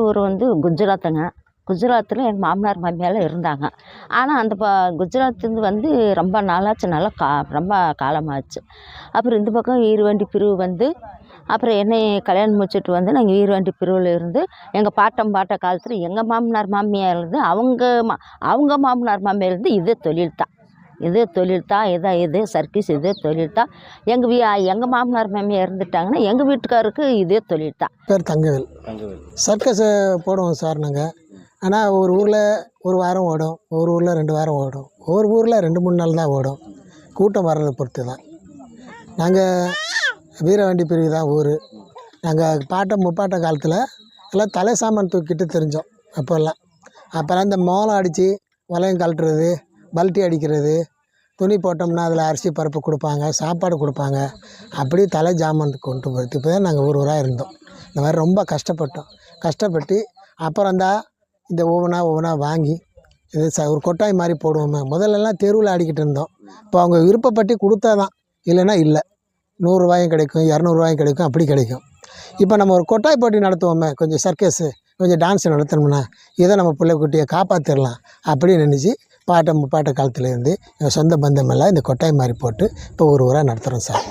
ஊர் வந்து குஜராத்துங்க. குஜராத்தில் எங்கள் மாமனார் மாமியார் இருந்தாங்க. ஆனால் அந்த குஜராத்துலேருந்து வந்து ரொம்ப நாளாச்சு, நல்லா ரொம்ப காலமாச்சு. அப்புறம் இந்த பக்கம் வீரவாண்டி பிரிவு வந்து அப்புறம் என்னைய கல்யாணம் முடிச்சுட்டு வந்து நாங்கள் வீரவாண்டி பிரிவில் இருந்து எங்கள் பாட்ட காலத்தில் எங்கள் மாமனார் மாமியார் இருந்து அவங்க மாமனார் மாமியார் இருந்து இதே தொழில் தான். இதே சர்க்கீஸ் இதே தொழில் தான். எங்கள் மாமனார் மாமியார் இருந்துட்டாங்கன்னா எங்கள் வீட்டுக்காருக்கு இதே தொழில் தான். பேர் தங்கவேல். சர்க்கஸை போடுவோம் சார் நாங்கள். ஆனால் ஒரு ஊரில் ஒரு வாரம் ஓடும், ஒரு ஊரில் 2 வாரம் ஓடும், ஒரு ஊரில் 2-3 நாள் தான் ஓடும். கூட்டம் வர்றதை பொறுத்து தான். நாங்கள் வீரவாண்டி பிரிவு தான் ஊர். நாங்கள் முப்பாட்ட காலத்தில் எல்லாம் தலை சாமான் தூக்கிட்டு தெரிஞ்சோம். அப்போல்லாம் இந்த மோளம் அடித்து வளையம் கழட்டுறது, பல்ட்டி அடிக்கிறது, துணி போட்டோம்னா அதில் அரிசி பருப்பு கொடுப்பாங்க, சாப்பாடு கொடுப்பாங்க. அப்படி தலை ஜாமான் கொண்டு போகிறது. இப்போ தான் நாங்கள் ஊராக இருந்தோம். இந்த மாதிரி ரொம்ப கஷ்டப்பட்டு அப்புறம் தான் இந்த ஒவ்வொன்றா வாங்கி இது ஒரு கொட்டாய் மாதிரி போடுவோமே. முதல்லலாம் தெருவில் ஆடிக்கிட்டு இருந்தோம். இப்போ அவங்க விருப்பப்பட்டு கொடுத்தா தான், இல்லைன்னா இல்லை. 100 ரூபாயும் கிடைக்கும், 200 ரூபாயும் கிடைக்கும், அப்படி கிடைக்கும். இப்போ நம்ம ஒரு கொட்டாய் போட்டி நடத்துவோமே, கொஞ்சம் சர்க்கஸு, கொஞ்சம் டான்ஸ் நடத்தணும்னா இதை நம்ம பிள்ளைக்குட்டியை காப்பாற்றிடலாம் அப்படின்னு நினச்சி முப்பாட்ட காலத்துலேருந்து எங்கள் சொந்த பந்தமெல்லாம் இந்த கொட்டாய் மாதிரி போட்டு இப்போ ஊராக நடத்துகிறோம் சார்.